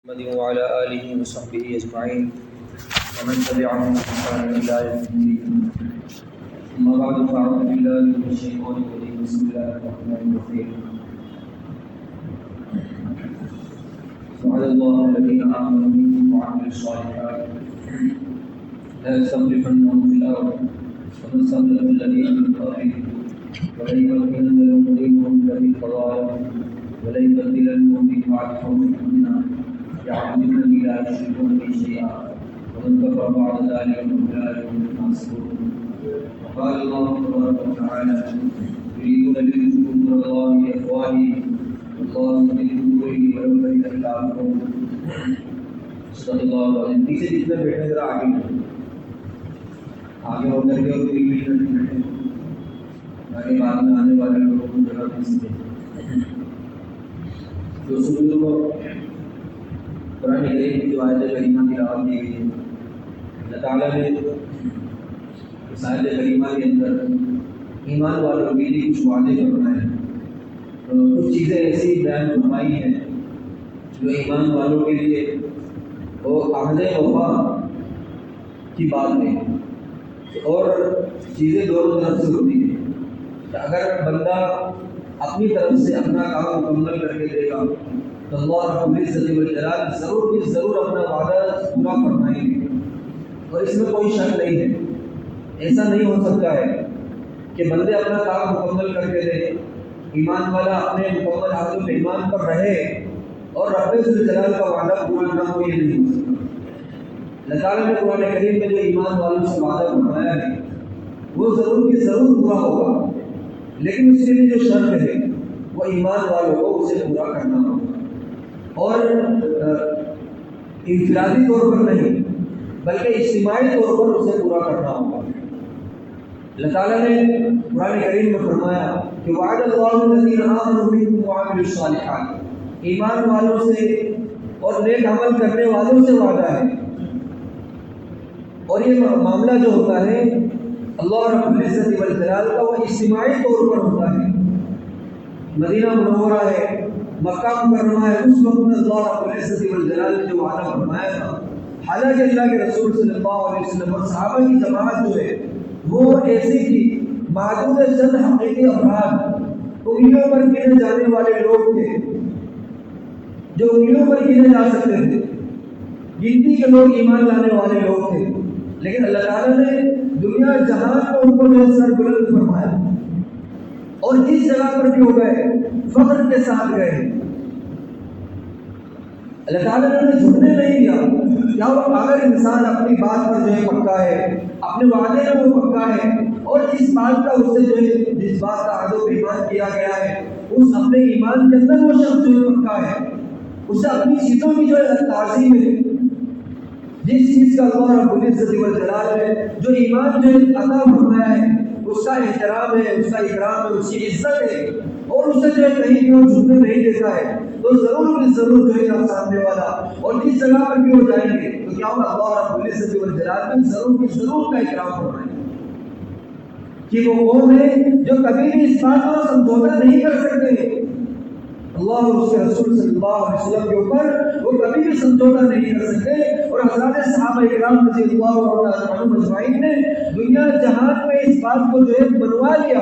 محمد وعلى آله وصحبه أجمعين ومن تبعهم بإحسان إلى يوم الدين. أما بعد فأعوذ بالله من الشيطان الرجيم. بسم الله الرحمن الرحيم. وعد الله الذين آمنوا منكم وعملوا الصالحات لا يستخلفنهم في الأرض كما استخلف الذين من قبلهم وليمكنن لهم دينهم الذي ارتضى لهم وليبدلنهم من بعد خوفهم أمنا يعبدونني لا يشركون بي شيئا ومن كفر بعد ذلك فأولئك هم الفاسقون. وقال الله تبارك وتعالى يريدون ليطفئوا نور الله بأفواههم والله يتم نوره ولو كره الكافرون. صدق الله العظيم. پیچھے جتنے بیٹھے ذرا آگے ہو کر کے اور پوری بیٹھے تاکہ بعد میں آنے والے لوگوں کو جگہ مل سکے. جو سنوں کو قرآن کریم کی جو آیت کریمہ کی دعوت دی گئی ہے، اللہ تعالیٰ نے اس آیت کریمہ کے اندر ایمان والوں کے لیے کچھ وعدے فرمائے ہیں. کچھ چیزیں ایسی بیان فرمائی ہیں جو ایمان والوں کے لیے وہ عہد وفا کی بات ہے، اور چیزیں دونوں طرف سے ہوتی ہیں. اگر بندہ اپنی طرف سے اپنا کام مکمل کر کے دے گا تو اللہ رب العزت والجلال ضرور اپنا وعدہ پورا فرمائیں گے، اور اس میں کوئی شک نہیں ہے. ایسا نہیں ہو سکتا ہے کہ بندے اپنا کام مکمل کر کے دیں، ایمان والا اپنے مکمل عہد ایمان پر رہے اور رب الجلال کا وعدہ پورا نہ ہو، یہ نہیں ہو سکتا. اللہ تعالیٰ نے قرآن کریم میں جو ایمان والوں سے وعدہ فرمایا ہے وہ ضرور پورا ہوگا، لیکن اس کے لیے جو شرط ہے وہ ایمان والوں کو اسے پورا کرنا ہوگا، اور انفرادی طور پر نہیں بلکہ اجتماعی طور پر اسے پورا کرنا ہوگا. اللہ تعالیٰ نے قرآن کریم میں فرمایا کہ وعد اللہ الذین آمنوا منکم وعملوا الصالحات، ایمان والوں سے اور نیک عمل کرنے والوں سے وعدہ ہے. اور یہ معاملہ جو ہوتا ہے اللہ رب العزت والجلال کا وہ اجتماعی طور پر ہوتا ہے. مدینہ منورہ ہے، مکہ مکرمہ ہے، اس وقت میں اللہ رب العزت والجلال نے جو وعدہ فرمایا تھا، حالانکہ اللہ کے رسول صلی اللہ علیہ وسلم اور صحابہ کی جماعت جو ہے وہ ایسی تھی، محدود چند حقیقی افراد، انگلیوں پر گنے جانے والے لوگ تھے جو انگلیوں پر گنے جا سکتے تھے، گنتی کے لوگ ایمان لانے والے لوگ تھے. لیکن اللہ تعالیٰ نے دنیا جہان کو ان کو جو سر بلند فرمایا، اور جس جگہ پر بھی ہو گئے فخر کے ساتھ گئے. اللہ تعالیٰ نے جھکنے نہیں دیا. کیا اگر انسان اپنی بات پر جو ہے پکا ہے، اپنے وعدے میں وہ پکا ہے، اور جس بات کا اس سے جو ہے جس بات کا عہد و پیمان کیا گیا ہے اس اپنے ایمان کے اندر وہ شخص جو ہے پکا ہے، اسے اپنی چیزوں کی جو ہے تعظیم ہے، جس چیز کا اللہ رب العزت والجلال نے جو ایمان جو عطا فرمایا ہے اس کا احترام ہے، اس کا اکرام ہے، اس کی عزت ہے، اور اسے جو ہے کہیں بھی وہ جھکنے نہیں دیتا ہے، تو ضرور جو ہے سامنے والا اور جس جگہ پر بھی ہو جائیں گے تو کیا ہوگا، اللہ رب العزت والجلال نے ضرور کا اکرام فرمائے گا. کہ وہ قوم ہے جو کبھی بھی اس بات کو سمجھوتا نہیں کر سکتے، اللہ اور اس کے رسول صلی اللہ علیہ وسلم کے اوپر وہ کبھی بھی سمجھوتا نہیں کر سکتے. اور حضرات صحابہ کرام رضی اللہ عنہم اجمعین نے دنیا جہان میں اس بات کو جو ہے بنوا لیا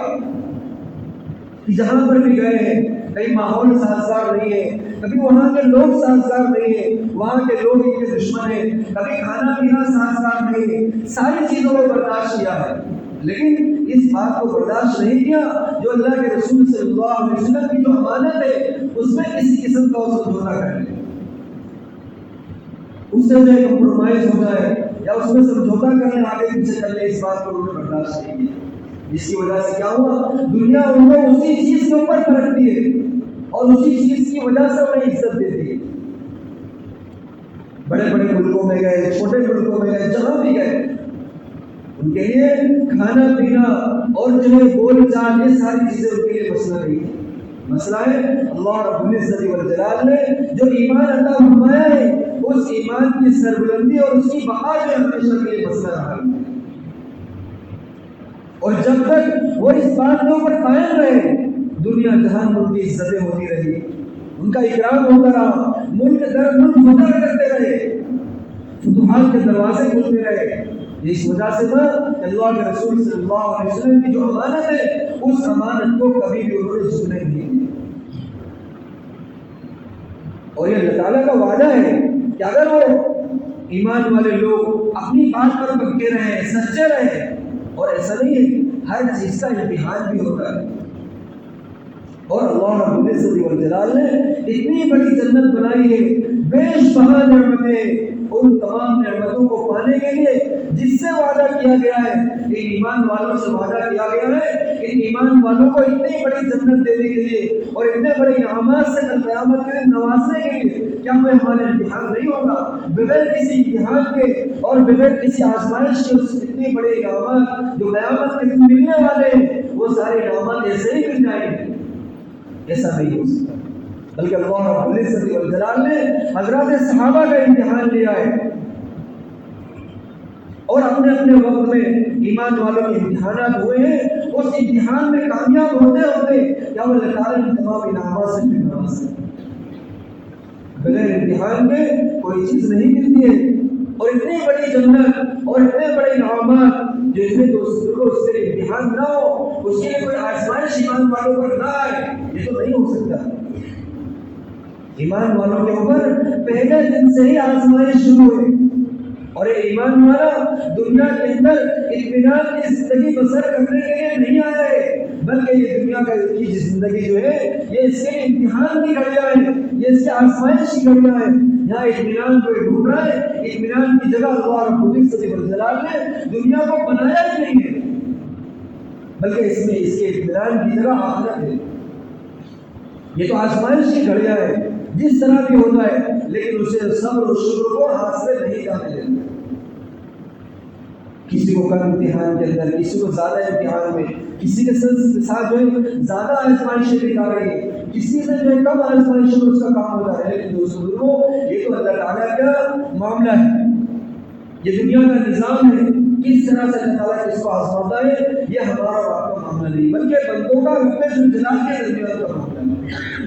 کہ جہاں پر بھی گئے ہیں کہیں ماحول سازگار نہیں ہے، کبھی وہاں کے لوگ سازگار نہیں ہے، وہاں کے لوگ ان کے دشمن ہیں، کبھی کھانا پینا سازگار نہیں ہے، ساری چیزوں کو برداشت کیا ہے، لیکن اس بات کو برداشت نہیں کیا جو اللہ کے رسول صلی اللہ علیہ وسلم کی جو امانت ہے اس میں کسی قسم کا وہ سمجھوتا کر لے، اس سے جو کمپرومائز ہو جائے یا اس میں سمجھوتا کرنے آگے پیچھے کر لے، اس بات کو انہوں نے برداشت نہیں کیا، جس کی وجہ سے کیا ہوا، دنیا ان کو اسی چیز کے اوپر پرکھتی ہے اور اسی چیز کی وجہ سے انہیں عزت دیتی ہے. بڑے بڑے ملکوں میں گئے، چھوٹے ملکوں میں گئے، جہاں بھی گئے ان کے لیے کھانا پینا اور جو ہے بول چال یہ ساری چیزیں ان کے لیے مسئلہ نہیں ہے. مسئلہ ہے اللہ رب العزت والجلال نے جو ایمان عطا فرمایا ہے اس ایمان کی سربلندی اور اس کی بقا جو ہمیشہ کے لیے مسئلہ رہا ہے. اور جب تک وہ اس بات کے اوپر قائم رہے دنیا جہان میں ان کی عزتیں ہوتی رہی، ان کا اکرام ہوتا رہا، ملک در ملک فتح کرتے رہے، فتوحات کے دروازے کھلتے رہے۔ اس وجہ سے تھا کہ اللہ کے رسول صلی اللہ علیہ وسلم کی جو امانت ہے اس امانت کو کبھی بھی انہوں نے جھکنے نہیں دیا۔ اور یہ اللہ تعالیٰ کا وعدہ ہے کہ اگر وہ ایمان والے لوگ اپنی بات پر پکے رہیں، سچے رہیں، اور ایسا نہیں ہے، ہر چیز کا امتحان بھی ہوتا ہے۔ اور اللہ رب العزت والجلال نے اتنی بڑی جنت بنائی ہے، بے شمار نعمتیں، ان تمام نعمتوں کو پانے کے لیے جس سے وعدہ کیا گیا ہے، ان ایمان والوں سے وعدہ کیا گیا ہے، ان ایمان والوں کو اتنی بڑی جنت دینے کے لیے اور اتنے بڑے انعامات سے کل قیامت کے دن نوازنے کے لیے، کیا وہ ہمارا امتحان نہیں ہوگا؟ بغیر کسی امتحان کے اور بغیر کسی آزمائش کے اس اتنے بڑے انعامات جو قیامت کے دن ملنے والے ہیں وہ سارے انعامات ایسے ہی مل جائیں گے؟ ایسا نہیں ہو سکتا، بلکہ اللہ رب العزت والجلال نے حضرات صحابہ کا امتحان لیا ہے، اور اپنے اپنے وقت میں ایمان والوں کے امتحانات ہوئے ہیں، اس امتحان میں کامیاب ہوتے ہوتے کیا وہ اللہ تعالیٰ نے تمام انعامات سے بھی نواز ہے؟ بغیر امتحان کے کوئی چیز نہیں ملتی ہے۔ اور اتنی بڑی جنت اور اتنے بڑے انعامات جس میں دوستوں کو اس سے امتحان نہ ہو، اس کے لیے کوئی آزمائش ایمان والوں پر نہ آئے، یہ تو نہیں ہو سکتا۔ ایمان والوں کے اوپر پہلے دن سے ہی آزمائش شروع ہوئی، اور یہ ایمان والا دنیا کے اندر اطمینان کی زندگی بسر کرنے کے لیے نہیں آیا ہے، بلکہ یہ دنیا کی زندگی جو ہے یہ اس کے امتحان کی گھڑیاں ہیں، یہ اس کے آزمائش کی گھڑیاں ہیں۔ یہاں اطمینان کو ڈھونڈ رہا ہے، اطمینان کی جگہ اللہ رب العزت والجلال نے دنیا کو بنایا ہی نہیں ہے، بلکہ اس میں اس کے اطمینان کی جگہ آخرت ہے۔ یہ تو آزمائش کی گھڑیاں ہیں، جس طرح بھی ہوتا ہے، لیکن اسے صبر و شکر کو ہاتھ سے نہیں جانے دیتا۔ کسی کو کم امتحان کے اندر، کسی کو زیادہ امتحان میں، کسی کے ساتھ جو ہے زیادہ آزمائشیں دکھا رہی ہے، کسی سے جو ہے کم آزمائشوں میں اس کا کام ہوتا ہے، لیکن دوستوں یہ تو اللہ تعالیٰ کا معاملہ ہے، یہ دنیا کا نظام ہے، کس طرح سے اللہ تعالیٰ کس کو آزماتا ہے یہ ہمارا اور آپ کا معاملہ نہیں، بلکہ بندوں کا رب ذوالجلال کے درمیان کا معاملہ ہے۔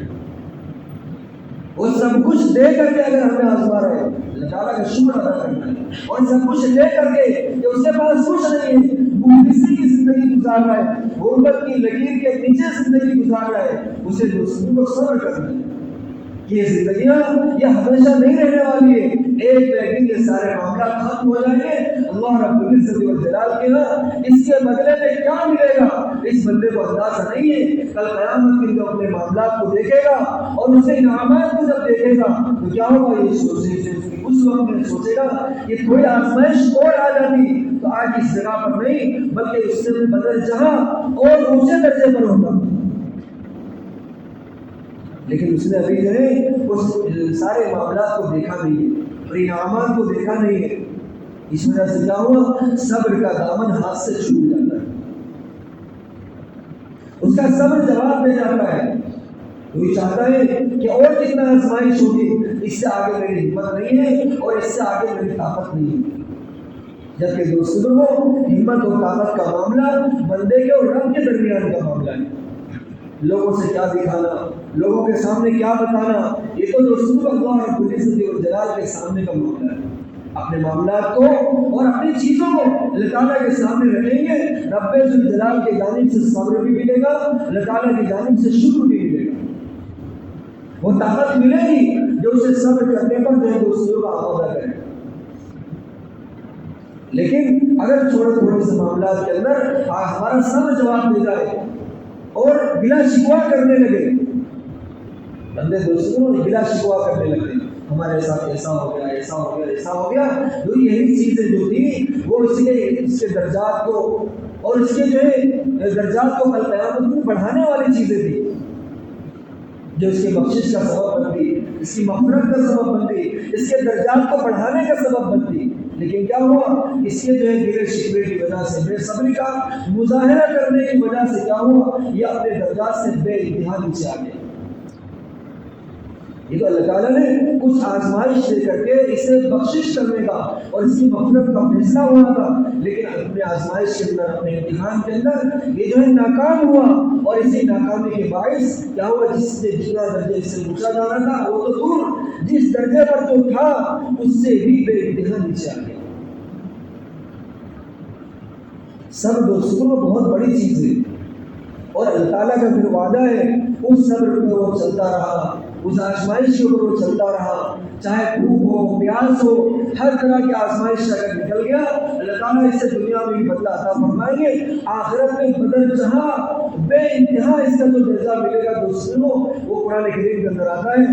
وہ سب کچھ دے کر کے اگر ہمیں آزما رہے ہیں، اللہ تعالیٰ کا شکر ادا کرنا ہے، اور سب کچھ لے کر کے کہ اس کے پاس کچھ نہیں ہے، مفلسی کی زندگی گزار رہا ہے، غربت کی لکیر کے نیچے زندگی گزار رہا ہے، اسے دوستوں کو صبر کرنا ہے کہ یہ زندگیاں یہ ہمیشہ نہیں رہنے والی ہے، ایک نہ ایک دن یہ سارے معاملات ختم ہو جائیں گے۔ اللہ رب العزت والجلال کے اس کے بدلے میں کیا ملے گا اس بندے کو اندازہ نہیں ہے۔ کل قیامت کے دن اپنے معاملات کو دیکھے گا اور اسے انعامات کو جب دیکھے گا تو کیا ہوگا، یہ سوچے سے اس وقت میں سوچے گا کہ کوئی آزمائش اور آ جاتی تو آج اس جگہ پر نہیں بلکہ اس سے بدل جہاں اور اونچے درجے پر ہوگا، لیکن اس نے ابھی جو ہے اس سارے معاملات کو دیکھا نہیں ہے اور انعامات کو دیکھا نہیں ہے۔ اس وجہ سے کیا ہوا، صبر کا دامن ہاتھ سے چھوٹ جاتا ہے، اس کا صبر جواب دے جاتا ہے، وہ چاہتا ہے کہ اور کتنا آزمائش ہوگی، اس سے آگے میری ہمت نہیں ہے اور اس سے آگے میری طاقت نہیں ہے۔ جبکہ دوستوں کو ہمت اور طاقت کا معاملہ بندے کے اور رب کے درمیان کا معاملہ ہے، لوگوں سے کیا دکھانا، لوگوں کے سامنے کیا بتانا، یہ تو دوستوں کو اللہ رب العزت والجلال کے سامنے کا معاملہ ہے۔ اپنے معاملات کو اور اپنی چیزوں کو اللہ تعالیٰ کے سامنے رکھیں گے، رب ذوالجلال کی جانب سے صبر بھی ملے گا، اللہ تعالیٰ کی جانب سے شکر بھی ملے گا، وہ طاقت ملے گی جو اسے صبر کرنے پر جو ہے دوستوں کا آمادہ کرے۔ لیکن اگر تھوڑے سے معاملات کے اندر ہمارا صبر جواب دے جائے اور گلا شکوا کرنے لگے، بندے دوستوں گلا شکوا کرنے لگے، ہمارے ساتھ ایسا ہو گیا، ایسا ہو گیا، ایسا ہو گیا، تو یہی چیزیں جو تھی وہ اس کے درجات کو اور اس کے جو ہے درجات کو کل قیامت میں بڑھانے والی چیزیں تھی، جو اس کے بخشش کا سبب بنتی، اس کی مغفرت کا سبب بنتی، اس کے درجات کو بڑھانے کا سبب بنتی، لیکن کیا ہوا، اس کے جو ہے گلے شکوے کی وجہ سے، بے صبری کا مظاہرہ کرنے کی وجہ سے کیا ہوا، یہ اپنے درجات سے بے انتہا نیچے آ گیا۔ یہ تو اللہ تعالیٰ نے کچھ آزمائش دے کر کے اسے بخشش کرنے کا اور اس کی مغفرت کا فیصلہ ہوا تھا، لیکن اپنے آزمائش کے اندر، اپنے امتحان کے اندر یہ جو ہے ناکام ہوا، اور اسی ناکامی کے باعث کیا ہوا، جس سے جتنا درجے سے اونچا جانا تھا وہ تو دور، جس درجے پر جو تھا اس سے بھی بے انتہا نیچے آ گیا۔ صبر دوستوں بہت بڑی چیز ہے، اور اللہ تعالیٰ کا پھر وعدہ ہے، اس صبر پہ وہ چلتا رہا، اس آزمائش کے اوپر وہ چلتا رہا، چاہے بھوک ہو، پیاس ہو، ہر طرح کی آزمائش سے اگر نکل گیا، اللہ تعالیٰ اس سے دنیا میں بھی بدلہ عطا فرمائیں گے، آخرت میں بدل جہاں بے انتہا اس کا جو درجہ ملے گا دوستوں، وہ قرآن کریم کے اندر آتا ہے،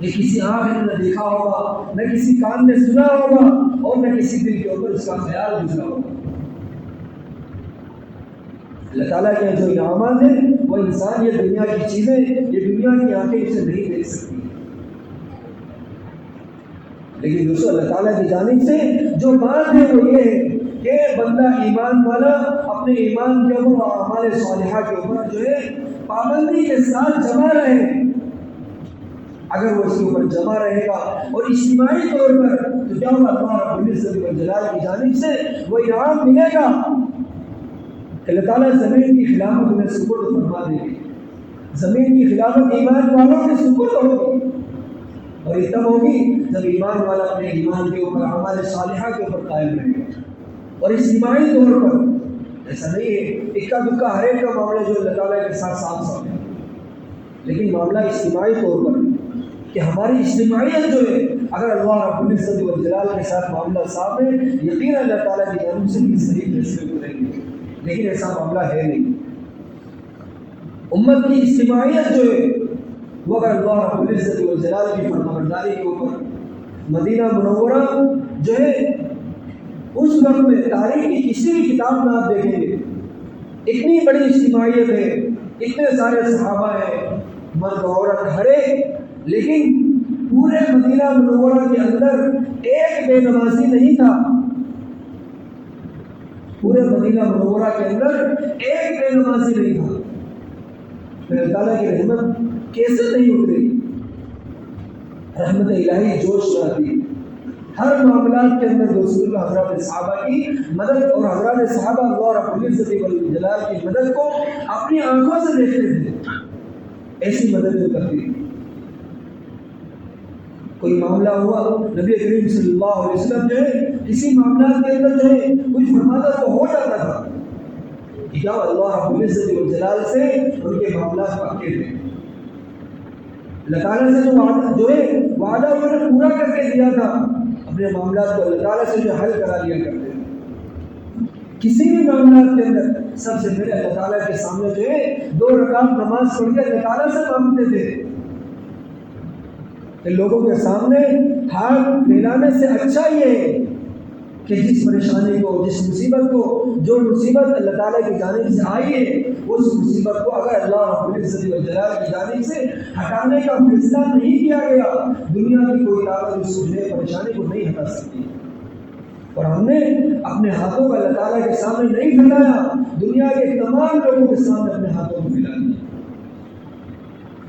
یہ کسی آنکھ نے نہ دیکھا ہوگا، نہ کسی کان نے سنا ہوگا، اور نہ کسی دل کے اوپر اس کا خیال گزرا ہوگا۔ اللہ تعالیٰ کے جو انعامات ہیں وہ انسان یہ دنیا کی چیزیں، یہ دنیا کی آنکھیں اسے نہیں دیکھ سکتی، لیکن دوستوں اللہ تعالیٰ کی جانب سے جو بات ہے وہ یہ ہے کہ بندہ ایمان والا اپنے ایمان کے اوپر اور اعمال صالحہ کے اوپر جو ہے پابندی کے ساتھ جمع رہے۔ اگر وہ اس کے اوپر جمع رہے گا اور اجتماعی طور پر، تو کیا ہوگا، اللہ رب العزت والجلال کی جانب سے وہ انعام ملے گا کہ اللہ تعالیٰ زمین کی خلافت انہیں سپرد فرما دے گی۔ زمین کی خلافت ایمان والوں کے سپرد ہوگی، اور یہ تب ہوگی جب ایمان والا اپنے ایمان کے اوپر، اعمال صالحہ کے اوپر قائم رہے گا۔ اور اجتماعی طور پر ایسا نہیں ہے اکا دکا ہر ایک کا معاملہ جو اللہ تعالیٰ کے ساتھ صاف صاف ہے، لیکن معاملہ اجتماعی طور پر کہ ہماری اجتماعیت جو ہے، اگر اللہ رب العزت والجلال کے ساتھ معاملہ صاف ہے، یقینا اللہ تعالیٰ کی جانب سے بھی صحیح فیصلے کریں گے، لیکن ایسا معاملہ ہے نہیں۔ امت کی اجتماعیت جو ہے وہ اگر اللہ رب العزت والجلال کی فرمانبرداری کے اوپر، مدینہ منورہ جو ہے اس وقت میں تاریخ کی کسی بھی کتاب میں آپ دیکھیں گے اتنی بڑی اجتماعیت ہے، اتنے سارے صحابہ ہیں، مرد عورت ہر ایک، لیکن پورے مدینہ منورہ کے اندر ایک بے نمازی نہیں تھا۔ پورے مدینہ منورہ کے اندر ایک بے نمازی نہیں تھا۔ پھر اللہ تعالیٰ کی رحمت کیسے نہیں اتری؟ رحمت الہی جوش لاتی ہر معاملات کے اندر۔ دوستوں حضرات صحابہ کی مدد، اور حضرات صحابہ اللہ رب العزت والجلال کی مدد کو اپنی آنکھوں سے دیکھتے تھے، ایسی مدد جو کرتی تھی۔ کوئی معاملہ ہوا، نبی کریم صلی اللہ علیہ وسلم جو ہے کسی معاملات کے اندر جو ہے کچھ فرماتا تو ہو جاتا تھا، کیا اللہ رب العزت والجلال سے ان کے معاملات پکے تھے۔ اللہ تعالیٰ سے جو ہے وعدہ انہوں نے پورا کر کے دیا تھا، اپنے معاملات کو اللہ تعالیٰ سے جو حل کرا لیا کرتے تھے۔ کسی بھی معاملات کے اندر سب سے پہلے اللہ تعالیٰ کے سامنے جو ہے 2 رکعت نماز پڑھ کے اللہ تعالیٰ سے مانگتے تھے کہ لوگوں کے سامنے ہاتھ پھیلانے سے اچھا یہ ہے کہ جس پریشانی کو، جس مصیبت کو، جو مصیبت اللہ تعالیٰ کی جانب سے آئی ہے، اس مصیبت کو اگر اللہ رب العزت والجلال کی جانب سے ہٹانے کا فیصلہ نہیں کیا گیا، دنیا کی کوئی طاقت اس پریشانی کو نہیں ہٹا سکتی۔ اور ہم نے اپنے ہاتھوں کو اللہ تعالیٰ کے سامنے نہیں پھیلایا، دنیا کے تمام لوگوں کے سامنے اپنے ہاتھوں کو پھیلا دیا،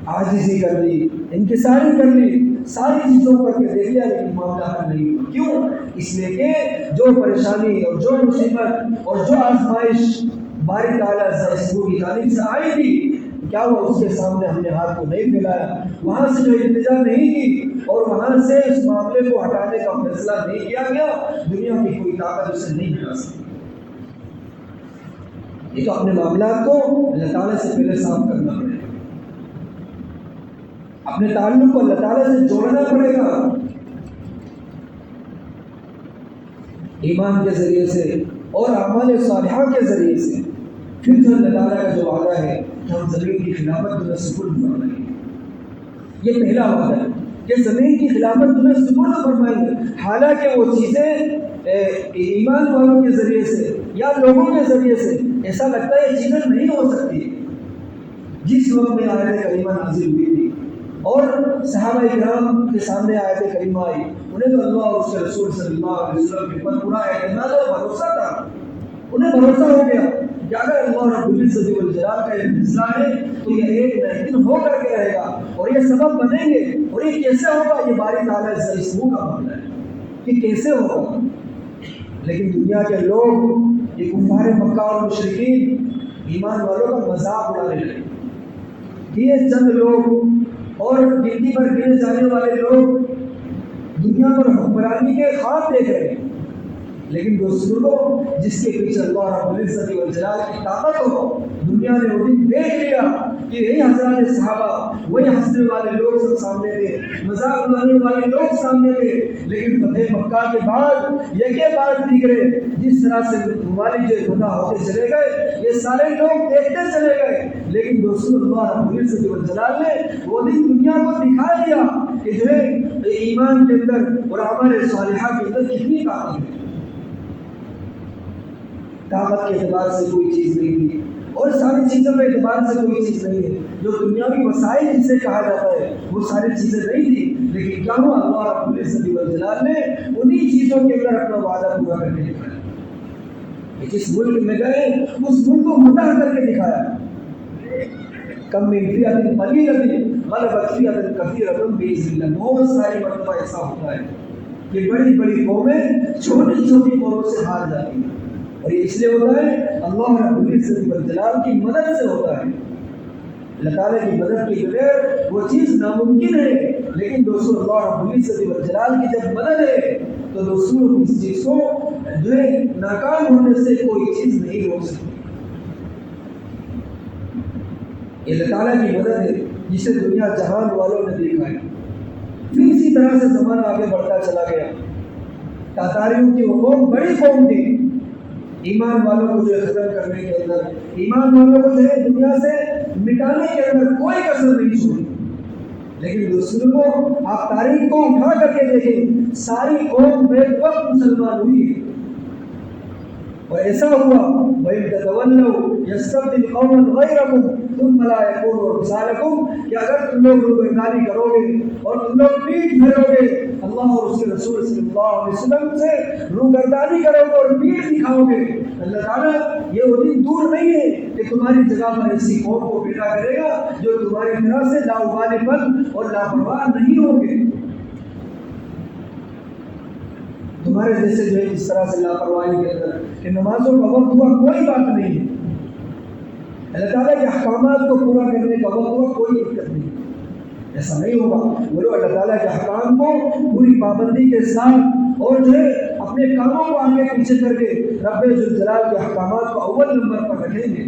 عاجزی کر لی، انکساری کر لی، ساری چیزوں پر کے دیکھ لیا، لیکن معاملہ حل نہیں ہوا۔ کیوں؟ اس لیے کہ جو پریشانی اور جو مصیبت اور جو آزمائش باری تعالیٰ کی جانب سے آئی تھی، کیا ہوا، اس کے سامنے ہم نے ہاتھ کو نہیں پھیلایا، وہاں سے جو التجا نہیں کی اور وہاں سے اس معاملے کو ہٹانے کا فیصلہ نہیں کیا گیا، دنیا کی کوئی طاقت اسے نہیں ہٹا سکتی۔ یہ تو اپنے معاملات کو اللہ تعالیٰ سے پہلے صاف کرنا پڑے گا، اپنے تعلق کو اللہ تعالیٰ سے جوڑنا پڑے گا، ایمان کے ذریعے سے اور اعمال صالحہ کے ذریعے سے۔ پھر جو اللہ تعالیٰ کا جو وعدہ ہے کہ ہم زمین کی خلافت تمہیں سپرد فرمائیں گے، یہ پہلا وعدہ ہے کہ زمین کی خلافت تمہیں سپرد فرمائیں گے، حالانکہ وہ چیزیں ایمان والوں کے ذریعے سے یا لوگوں کے ذریعے سے ایسا لگتا ہے یہ چیزیں نہیں ہو سکتی۔ جس وقت میں آیت کریمہ نازل ہوئی تھی اور صحابہ کرام کے سامنے آیت کریمہ آئی، انہیں تو اللہ اور اس کے رسول صلی اللہ علیہ وسلم کے پر پورا اعتماد اور بھروسہ تھا، انہیں بھروسہ ہو گیا کہ اگر اللہ رب العزت والجلال کا یہ فیصلہ ہے تو یہ ایک نہ ایک دن ہو کر کے رہے گا اور یہ سبب بنیں گے. اور یہ کیسے ہوگا؟ یہ باری تعالیٰ سے اسموں کا معاملہ ہے کہ کیسے ہوگا. لیکن دنیا کے لوگ، یہ کفار مکہ اور مشرکین ایمان والوں کا مذاق اڑانے لگے. یہ چند لوگ اور گنتی پر گنے جانے والے لوگ دنیا پر حکمرانی کے خواب دیکھ رہے ہیں. لیکن دوستوں کو جس کے پیچھے اللہ رب العزت والجلال کی طاقت ہو، دنیا نے وہ دن دیکھ لیا کہ یہی حضرات صحابہ، وہی ہنسنے والے لوگ سب سامنے تھے، مذاق اڑانے والے لوگ سامنے تھے. لیکن فتح مکہ کے بعد یکے بار دیکھے جس طرح سے ہماری جو خدا ہوتے چلے گئے، یہ سارے لوگ دیکھتے چلے گئے. لیکن دوستوں اللہ رب العزت والجلال نے وہ دن دنیا کو دکھا دیا کہ جو ہے ایمان کے اندر اور ہمارے صالحہ کے اندر کتنی طاقت ہے. طاقت کے اعتبار سے کوئی چیز نہیں تھی اور ساری چیزوں کے اعتبار سے کوئی چیز نہیں ہے. جو دنیاوی وسائل جسے کہا جاتا ہے وہ ساری چیزیں نہیں تھی. لیکن کیا ہوا؟ اللہ رب العزت والجلال نے انہی چیزوں کے اندر اپنا وعدہ پورا کر کے دکھایا. جس ملک میں گئے اس ملک کو فتح کر کے دکھایا. کم من فئۃ قلیلۃ غلبت فئۃ کثیرۃ بإذن اللہ. بہت ساری مرتبہ ایسا ہوتا ہے کہ بڑی بڑی قومیں چھوٹی چھوٹی قوموں سے ہار جاتی ہیں. اور یہ اس لیے ہوتا ہے اللہ رب العزت والجلال کی مدد سے ہوتا ہے. اللہ تعالیٰ کی مدد کے بغیر وہ چیز ناممکن ہے. لیکن دوستوں اللہ رب العزت والجلال کی جب مدد ہے تو دوستوں اس چیز کو جو ہے ناکام ہونے سے کوئی چیز نہیں روک سکتی. یہ اللہ تعالیٰ کی مدد ہے جسے دنیا جہان والوں نے دیکھا ہے. پھر اسی طرح سے زمانہ آگے بڑھتا چلا گیا. تاتاریوں کی وہ قوم بڑی قوم تھی. ایمان والوں کو جو ہے ختم کرنے کے اندر، ایمان والوں کو جو ہے دنیا سے مٹانے کے اندر کوئی کسر نہیں چھوڑی. لیکن دوسروں کو آپ تاریخ کو اٹھا کر کے دیکھیں، ساری قوم بیک وقت مسلمان ہوئی ہے. اور ایسا ہوا وَإِن تَتَوَلَّوْا يَسْتَبْدِلْ قَوْمًا غَيْرَكُمْ ثُمَّ لَا يَكُونُوا أَمْثَالَكُمْ کہ اگر تم لوگ روگردانی کرو گے اور تم لوگ پیٹ پھیرو گے، اللہ اور اس کے رسول صلی اللہ علیہ وسلم سے روگردانی کرو گے اور پیٹ دکھاؤ گے، اللہ تعالیٰ یہ وہ دن دور نہیں ہے کہ تمہاری جگہ پر ایسی قوم کو پیدا کرے گا جو تمہاری طرح سے لاابالی پن اور لاپرواہ نہیں ہوں گے. تمہارے جیسے جو ہے اس طرح سے لاپرواہی کے اندر کہ نمازوں کا وقت ہوا کوئی بات نہیں ہے. اللہ تعالیٰ کے احکامات کو پورا کرنے کا وقت ہوا کوئی دقت نہیں. ایسا نہیں ہوگا. وہ لوگ اللہ تعالیٰ کے احکام کو پوری پابندی کے ساتھ اور جو ہے اپنے کاموں کو آگے پیچھے کر کے رب ذوالجلال کے احکامات کو اول نمبر پر رکھیں گے.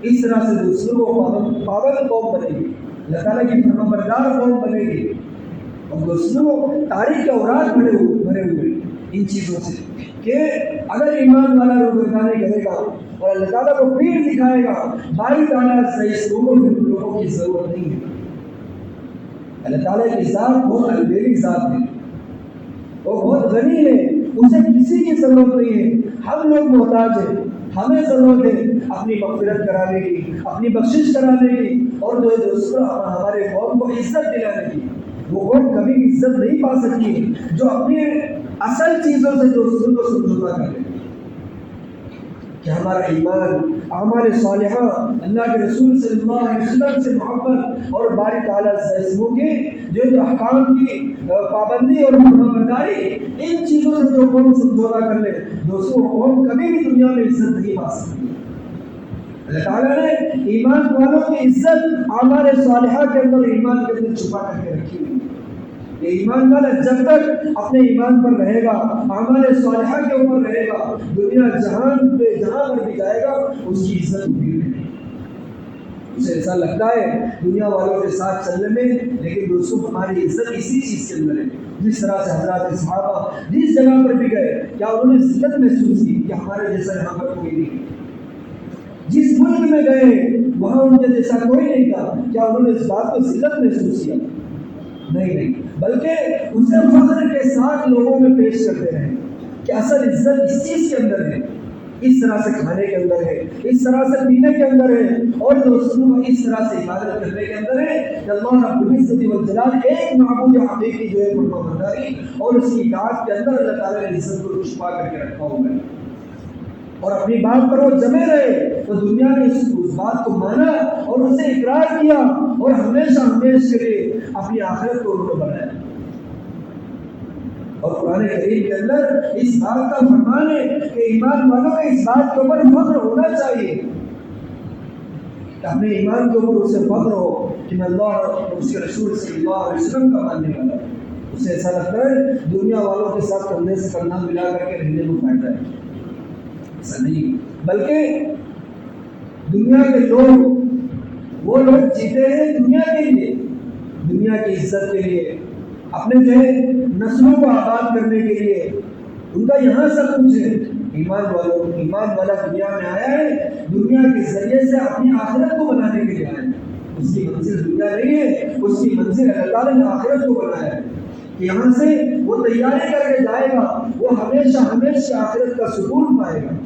اس طرح سے دوسروں کو پابند قوم بنے گی، اللہ تعالیٰ کی فرمانبردار قوم بنے گی. اور دوستوں تاریخ کے اوراق بھرے ہوئے ان چیزوں سے کہ اگر ایمان والا روگردانی کرے گا اور اللہ تعالیٰ کو پیٹ دکھائے گا، باری تعالیٰ سے لوگوں کی ضرورت نہیں ہے. اللہ تعالیٰ کی ذات بہت البیری ذات ہے، وہ بہت غنی ہے، اسے کسی کی ضرورت نہیں ہے. ہم لوگ محتاج ہیں، ہمیں ضرورت ہے اپنی مغفرت کرانے کی، اپنی بخشش کرانے کی اور جو دوسرا ہمارے قوم کو عزت دلانے کی. وہ قوم کبھی بھی عزت نہیں پا سکتی جو اپنی اصل چیزوں سے دوسروں کو سمجھوتا کرے کہ ہمارا ایمان، اعمال صالحہ، اللہ کے رسول صلی اللہ علیہ وسلم سے محبت اور باری تعالیٰ سے اسموں کے جو احکام کی پابندی اور فرمانبرداری، ان چیزوں سے جو قوم سمجھوتا کر لے دوستوں قوم کبھی بھی دنیا میں عزت نہیں پا سکتی. اللہ تعالیٰ نے ایمان والوں کی عزت اعمال صالحہ کے اندر، ایمان کے اندر چھپا کر کے رکھی ہوئی. یہ ایمان والا جب تک اپنے ایمان پر رہے گا، اعمال صالحہ کے اوپر رہے گا، دنیا جہان پہ جہاں پر بھی جائے گا اس کی عزت ہوگی. اسے ایسا لگتا ہے دنیا والوں کے ساتھ چلنے میں، لیکن دوستوں ہماری عزت اسی چیز کے اندر ہے. جس طرح سے حضرات صحابہ جس جگہ پر بھی گئے، کیا انہوں نے ذلت محسوس کی کہ ہمارے جیسا یہاں پر کوئی نہیں؟ جس ملک میں گئے وہاں ان کے جیسا کوئی نہیں تھا، کیا انہوں نے اس بات کو ذلت محسوس کیا؟ نہیں، بلکہ اسے فخر کے ساتھ لوگوں میں پیش کرتے رہے کہ اصل عزت اس چیز کے اندر ہے، اس طرح سے کھانے کے اندر ہے، اس طرح سے پینے کے اندر ہے، اور دوستوں اس طرح سے عبادت کرنے کے اندر ہے کہ اللہ رب العزت والجلال ایک معبود حقیقی جو ہے فرمانبرداری اور اس کی اطاعت کے اندر اللہ تعالیٰ نے عزت کو چھپا کر کے رکھا ہوا ہے. اور اپنی بات پر وہ جمے رہے تو دنیا نے اس بات کو مانا اور اسے اقرار کیا اور ہمیشہ ہمیشہ کے لیے اپنی آخرت کو انہوں نے بنایا. اور قرآن کریم کے اندر اس بات کا فرمان ہے کہ ایمان والوں کو اس بات کے اوپر فخر ہونا چاہیے کہ اپنے ایمان کے اوپر اسے فخر ہو کہ میں اللہ اور اس کے رسول صلی اللہ علیہ وسلم کا ماننے والا ہوں. اسے ایسا لگتا ہے دنیا والوں کے ساتھ کندھے سے کندھا ملا کر کے رہنے کو فائدہ ہے. ایسا نہیں، بلکہ دنیا کے لوگ وہ لوگ جیتے ہیں دنیا کے لیے، دنیا کی عزت کے لیے، اپنے جو ہے نسلوں کو آباد کرنے کے لیے. ان کا یہاں سب کچھ ہے. ایمان والا دنیا میں آیا ہے دنیا کے ذریعے سے اپنی آخرت کو بنانے کے لیے آیا ہے. اس کی منزل دنیا نہیں ہے، اس کی منزل اللہ تعالیٰ نے آخرت کو بنایا ہے. یہاں سے وہ تیاری کر کے جائے گا، وہ ہمیشہ ہمیشہ آخرت کا سکون پائے گا.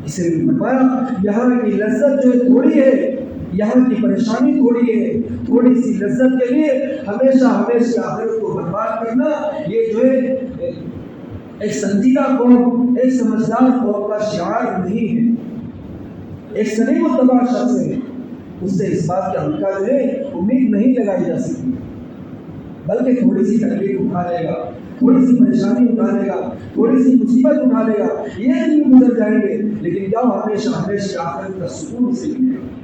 اسے بھی فرمایا یہاں کی لذت جو ہے تھوڑی ہے، یہاں کی پریشانی تھوڑی ہے، تھوڑی سی لذت کے لیے ہمیشہ ہمیشہ آخرت کو برباد کرنا یہ جو ہے ایک سنجیدہ قوم، ایک سمجھدار قوم کا شعار نہیں ہے. ایک سلیم الطبع شخص ہے، اس سے اس بات کا ہلکا جو ہے امید نہیں لگائی جا سکتی، بلکہ تھوڑی سی تکلیف اٹھا لے گا، تھوڑی سی پریشانی اٹھا لے گا، تھوڑی سی مصیبت اٹھا لے گا، یہ دن گزر جائیں گے، لیکن کیا ہمیشہ ہمیشہ آخرت کا سکون سے ملے گا.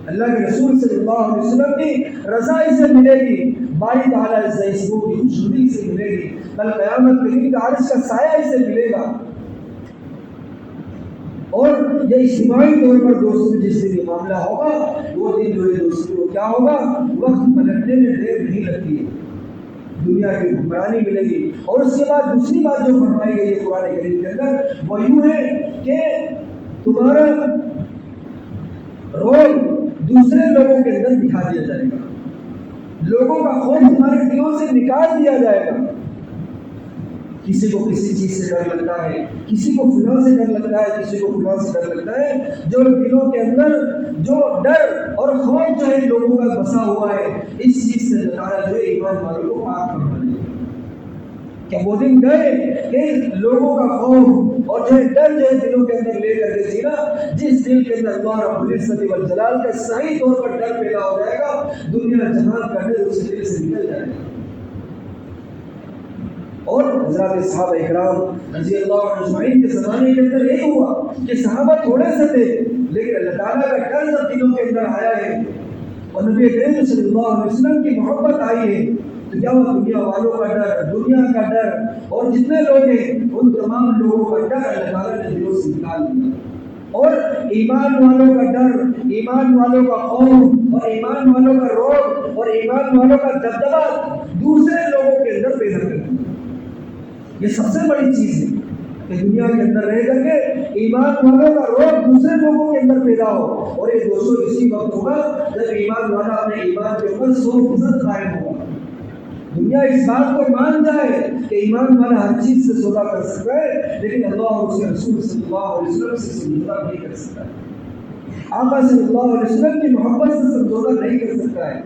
اللہ کے رسول صلی اللہ علیہ وسلم کی رضا سے ملے گی، باری تعالیٰ سے کی خوشنودی سے ملے گی، کل قیامت کے دن کا عرش کا سایہ اسے ملے گا. اور یہ اجتماعی طور پر دوستوں جس دن یہ معاملہ ہوگا وہ دن جو ہے دوستوں کو کیا ہوگا، وقت پلٹنے میں دیر نہیں لگتی ہے، دنیا کی حکمرانی ملے گی. اور اس کے بعد دوسری بات جو فرمائی گئی ہے قرآن کریم کے اندر وہ یوں ہے کہ تمہارا رول دوسرے لوگوں کے اندر دکھا دیا جائے گا، لوگوں کا خوف تمہارے دلوں سے نکال دیا جائے گا. کسی کو کسی چیز سے ڈر لگتا ہے، کسی کو فلاں سے ڈر لگتا ہے، کسی کو فلاں سے ڈر لگتا ہے. جو دلوں کے اندر جو ڈر اور خوف جو ہے لوگوں کا بسا ہوا ہے، اس چیز سے بتایا جو ہے ایمان والوں کو پاک کرنا ہے. کہ وہ دن گئے کہ لوگوں کا خوف اور جو ہے ڈر جو ہے دلوں کے اندر لے کر کے جینا، جس دل کے اندر اللہ رب العزت والجلال کا صحیح طور پر ڈر پیدا ہو جائے گا، دنیا جہان کا ڈر اس دل سے نکل جائے گا. اور حضرات صحابہ اکرام رضی اللہ عنہ اجمعین کے زمانے کے اندر یہ ہوا کہ صحابہ تھوڑے سے تھے، لیکن اللہ تعالیٰ کا ڈر جب دلوں کے اندر آیا ہے اور نبی کریم صلی اللہ علیہ وسلم کی محبت آئی ہے تو کیا وہ دنیا والوں کا ڈر، دنیا کا ڈر اور جتنے لوگ ہیں ان تمام لوگوں کا ڈر اللہ تعالیٰ نے دلوں سے نکال دیا. اور ایمان والوں کا ڈر، ایمان والوں کا خوف اور ایمان والوں کا رعب اور ایمان والوں کا دبدبہ دوسرے لوگوں کے اندر پیدا کر دیا. یہ سب سے بڑی چیز ہے کہ دنیا کے اندر رہ کر کے ایمان والوں کا رعب دوسرے لوگوں کے اندر پیدا ہو. اور یہ دوستوں اسی وقت ہوگا جب ایمان والا اپنے ایمان کے اوپر 100% قائم ہوگا. دنیا اس بات کو مان جائے کہ ایمان والا ہر چیز سے سودا کر سکتا ہے، لیکن اللہ اور اس کے رسول صلی اللہ علیہ وسلم سے سمجھوتا نہیں کر سکتا ہے. آقا صلی اللہ علیہ وسلم کی محبت سے سمجھوتا نہیں کر سکتا ہے.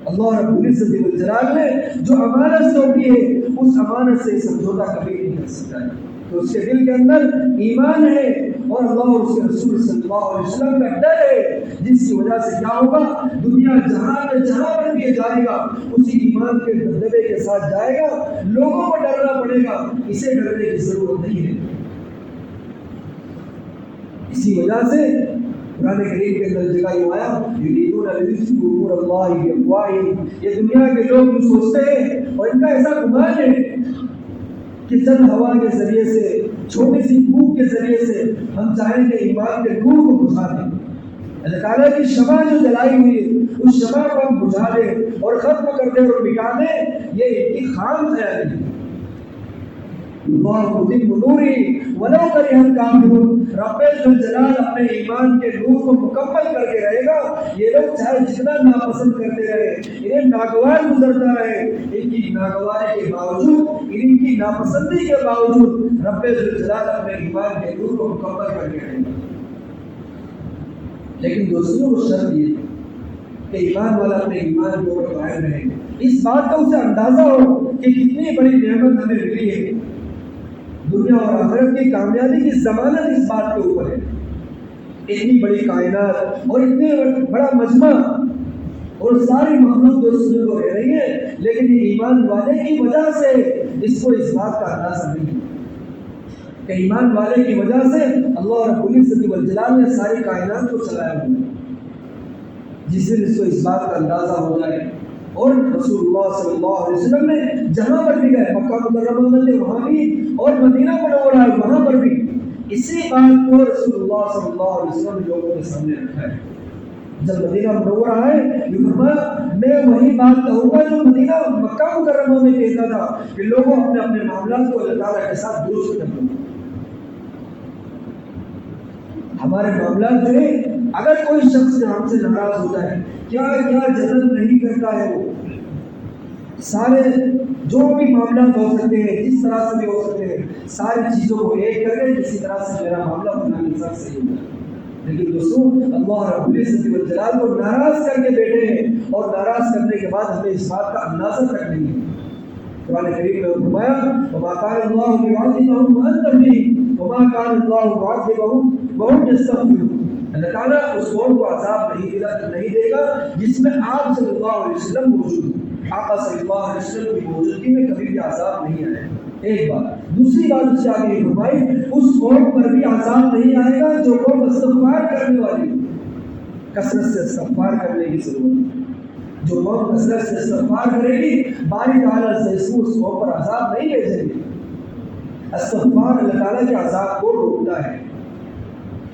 اللہ رب العزت والجلال نے جو امانت سونپی ہے اس امانت سے سمجھوتا کبھی نہیں کر سکتا ہے. تو اس کے دل کے اندر ایمان ہے اور اللہ اور اس کے رسول صلی اللہ علیہ وسلم کا ڈر ہے، جس کی وجہ سے کیا ہوگا، دنیا جہاں پر بھی جائے گا اسی ایمان کے دبدبے کے ساتھ جائے گا. لوگوں کو ڈرنا پڑے گا، اسے ڈرنے کی ضرورت نہیں ہے. اسی وجہ سے قرآن کریم کے اندر جگہ یہ آیا یریدون لیطفئوا نور اللہ بافواہہم، یہ دنیا کے لوگ جو سوچتے ہیں اور ان کا ایسا گمان ہے کہ چند ہوا کے ذریعے سے، چھوٹی سی پھونک کے ذریعے سے ہم چاہیں کہ ایمان کے نور کو بجھا دیں. اللہ تعالیٰ کی شمع جو جلائی ہوئی ہے اس شمع کو ہم بجھا دیں اور ختم کر دیں اور مٹا دیں، یہ ان کی خام خیال ہے. اللہ متم نوری ولو کرہ الکافرون، رب الجلال اپنے ایمان کے نور کو مکمل کر کے رہے گا. یہ لوگ چاہے جتنا ناپسند کرتے رہے، انہیں ناگوار گزرتا رہے، ان کی ناگواری کے باوجود، ان کی ناپسندی کے باوجود رب الجلال اپنے ایمان کے نور کو مکمل کر کے رہے گا. لیکن دوستوں کو شرط یہ کہ ایمان والا اپنے ایمان کے اوپر قائم رہے، اس بات کا اسے اندازہ ہو کہ کتنی بڑی نعمت ہمیں ملی ہے. دنیا اور آخرت کی کامیابی کی ضمانت اس بات کے اوپر ہے. اتنی بڑی کائنات اور اتنے بڑا مجمع اور ساری مخلوق دوسرے کو رہ رہی ہے، لیکن یہ ایمان والے کی وجہ سے اس کو اس بات کا اندازہ نہیں کہ ایمان والے کی وجہ سے اللہ رب العزت والجلال نے ساری کائنات کو چلایا ہوا ہے، جس دن اس کو اس بات کا اندازہ ہو جائے. اور رسول اللہ صلی اللہ علیہ وسلم نے جہاں پر بھی گئے، مکہ مکرمہ میں وہاں بھی اور مدینہ منورہ وہاں پر بھی اسی بات کو رسول اللہ صلی اللہ علیہ وسلم نے لوگوں کے سامنے رکھا ہے. جب مدینہ منورہ آئے یہ فرمایا میں وہی بات کہوں گا جو مدینہ مکہ مکرمہ میں کہتا تھا کہ لوگوں اپنے اپنے معاملات کو اللہ تعالیٰ کے ساتھ درست کر لیں. ہمارے معاملات جو ہے، اگر کوئی شخص ہم سے ناراض ہوتا ہے، کیا جذب نہیں کرتا ہے، وہ سارے جو بھی معاملات ہو سکتے ہیں جس طرح سے بھی ہو سکتے ہیں ساری چیزوں کو ایک کر کے کسی طرح سے میرا معاملہ بنانے کے ساتھ صحیح ہوتا ہے. لیکن دوستوں اللہ رب العزت والجلال کو ناراض کر کے بیٹھے ہیں، اور ناراض کرنے کے بعد ہمیں اس بات کا اندازہ تک نہیں ہے. قرآن کریم میں فرمایا وما كان الله ليعذبهم وانت فيهم وما كان الله معذبهم وهم يستغفرون. اللہ تعالیٰ اس قوم کو عذاب نہیں دے گا جس میں آپ صلی اللہ علیہ وسلم موجود ہیں. آقا صلی اللہ علیہ وسلم کی موجودگی میں کبھی بھی عذاب نہیں آئے. ایک بات. دوسری بات اس سے آگے یہ فرمائی اس قوم پر بھی عذاب نہیں آئے گا جو قوم استغفار کرنے والی، کثرت سے استغفار کرنے کی ضرورت ہے. جو قوم کثرت سے استغفار کرے گی باری تعالیٰ سے اس قوم پر عذاب نہیں بھیجیں گے. استغفار اللہ تعالیٰ کے عذاب کو روکتا ہے.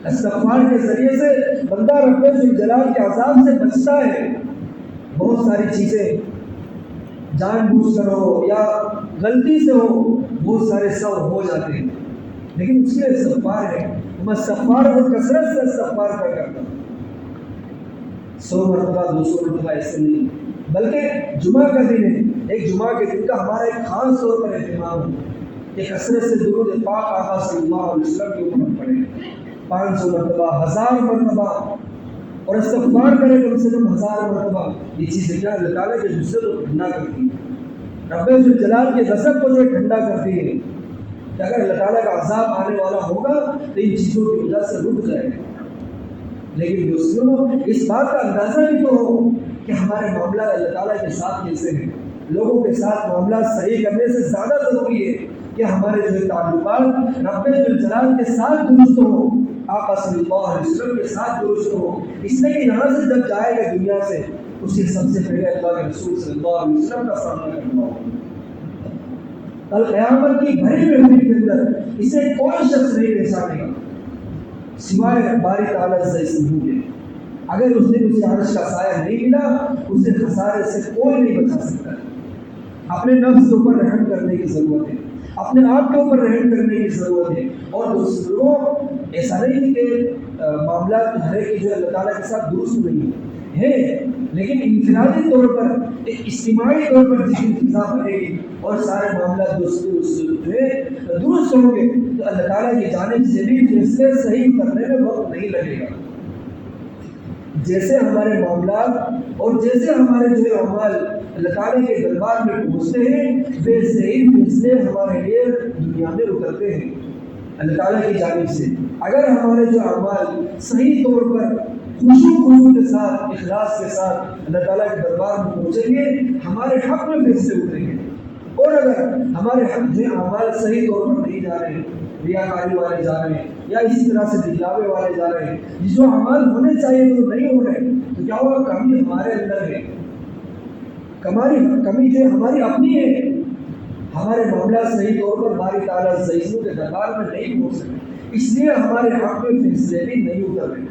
استغفار کے ذریعے سے بندہ رب الجلال کے عذاب سے بچتا ہے. بہت ساری چیزیں جان بوجھ کر ہو یا غلطی سے ہو، بہت سارے سو ہو جاتے ہیں، لیکن اس کے استغفار ہے. میں استغفار کو کثرت سے استغفار کرتا ہوں، 100 مرتبہ 200 مرتبہ ایسے نہیں، بلکہ جمعہ کا دن ہے، ایک جمعہ کے دن کا ہمارا ایک خاص طور پر اہتمام ہے کہ کثرت سے درود پاک آقا صلی اللہ علیہ وسلم کے اوپر پڑھیں 500 مرتبہ 1000 مرتبہ، اور استغفار کرے کم سے کم 1000 مرتبہ. یہ چیزیں کیا اللہ تعالیٰ کے غصے کو ٹھنڈا کرتی ہے، رب الجلال کے غضب کو جو ٹھنڈا کرتی ہے کہ اگر اللہ تعالیٰ کا عذاب آنے والا ہوگا تو ان چیزوں کی وجہ سے رک جائے گا. لیکن دوستوں اس بات کا اندازہ بھی تو ہو کہ ہمارے معاملات اللہ تعالیٰ کے ساتھ کیسے ہیں. لوگوں کے ساتھ معاملات صحیح کرنے سے زیادہ ضروری ہے کہ ہمارے جو تعلقات رب الجلال کے ساتھ درست ہو، آقا صلی اللہ علیہ وسلم کے ساتھ درست ہو. اس لیے کہ یہاں سے جب جائے گا دنیا سے اس کے سب سے پہلے اللہ کے رسول صلی اللہ علیہ وسلم کا سامنا کرنا ہوگا. کل قیامت کی بھری محفل کے اندر اسے کوئی شخص نہیں پہچانے گا سوائے باری تعالیٰ سے سنوں کے. اگر اس دن اسے عرش کا سایہ نہیں ملا اسے خسارے سے کوئی نہیں بچا سکتا. اپنے نفس کے اوپر رحم کرنے کی ضرورت ہے، اپنے آپ کے اوپر رحم کرنے کی ضرورت ہے. اور دوسروں ایسا نہیں کہ معاملات ہر ایک جو اللہ تعالیٰ کے ساتھ درست نہیں ہے، لیکن انفرادی طور پر ایک اجتماعی طور پر جس فضا بنے گی اور سارے معاملات دوسروں جو ہے درست ہوں گے تو اللہ تعالیٰ کی جانب سے بھی فیصلے صحیح کرنے میں وقت نہیں لگے گا. جیسے ہمارے معاملات اور جیسے ہمارے جو اعمال اللہ تعالیٰ کے دربار میں پہنچتے ہیں ویسے ہی فیصلے ہمارے لیے دنیا میں اترتے ہیں اللہ تعالیٰ کی جانب سے. اگر ہمارے جو اعمال صحیح طور پر خشوع کے ساتھ اخلاص کے ساتھ اللہ تعالیٰ کے دربار میں پہنچیں گے ہمارے حق میں فیصلے اتریں گے. اور اگر ہمارے حق جو اعمال صحیح طور پر نہیں جا رہے ہیں، ریاکاری والے جا رہے ہیں یا اسی طرح سے دکھلاوے والے جا رہے ہیں، جو اعمال ہونے چاہیے وہ نہیں ہو رہے، تو کیا ہوگا؟ کمی ہمارے اندر ہے، کمی جو ہماری اپنی ہے. ہمارے معاملات صحیح طور پر باری تعالیٰ صحیحوں کے دربار میں نہیں پہنچ سکے، اس لیے ہمارے حق میں فیصلے بھی نہیں اتر رہے.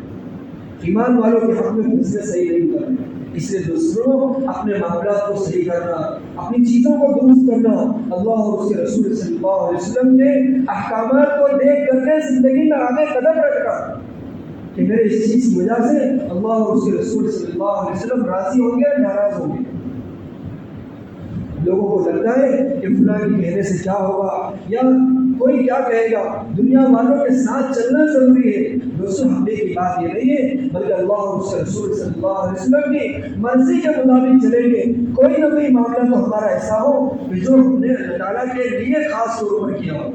ایمان والوں کے حق میں فیصلے صحیح نہیں اتر رہے. اس لیے دوسروں اپنے معاملات کو صحیح کرنا، اپنی چیزوں کو درست کرنا، اللہ اور اس کے رسول صلی اللہ علیہ وسلم کے احکامات کو دیکھ کر کے زندگی میں آگے قدم رکھنا کہ میرے اس چیز کی وجہ سے اللہ اور اس کے رسول صلی اللہ علیہ وسلم راضی ہوں گے ناراض ہوں گے. لوگوں کو لگتا ہے کہ فلاں کے کہنے سے کیا ہوگا یا کوئی کیا کہے گا، دنیا والوں کے ساتھ چلنا ضروری ہے. دوستوں ہمیں کی بات یہ نہیں ہے بلکہ اللہ اور اس کے رسول صلی اللہ علیہ وسلم کی مرضی کے مطابق چلیں گے. کوئی نہ کوئی معاملہ تو ہمارا ایسا ہو کہ جو ہم نے اللہ تعالیٰ کے لیے خاص طور پر کیا ہو.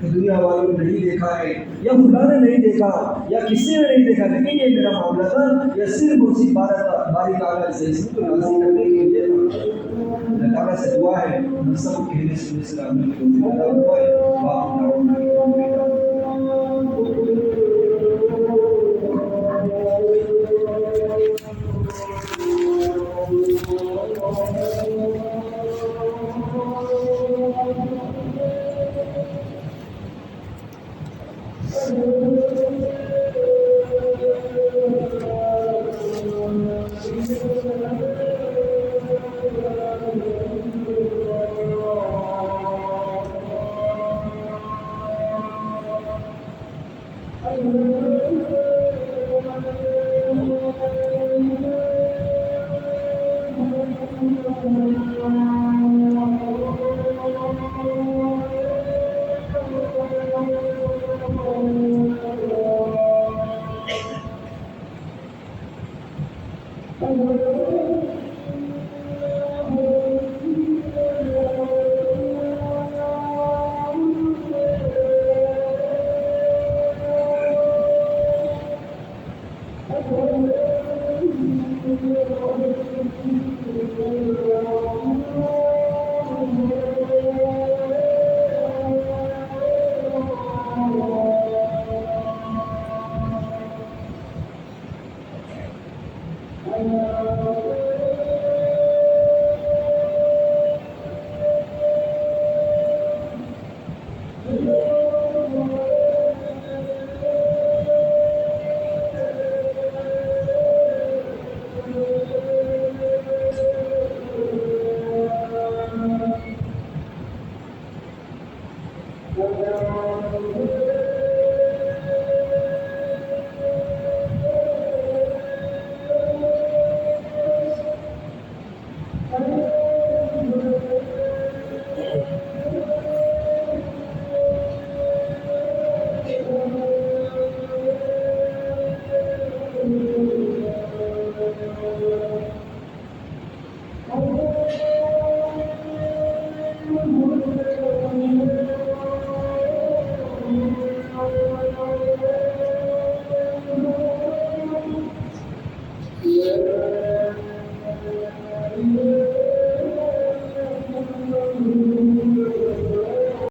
کہ دنیا والوں نے نہیں دیکھا ہے یا خدا نے نہیں دیکھا یا کسی نے نہیں دیکھا، لیکن یہ میرا معاملہ تھا، یہ صرف اسی باری تعالیٰ سے اس کو راضی کرنے کے لیے تھا۔ اللہ تعالیٰ سے دعا ہے ہم سب کے لیے سننے سے عمل کی توفیق عطا فرمائے۔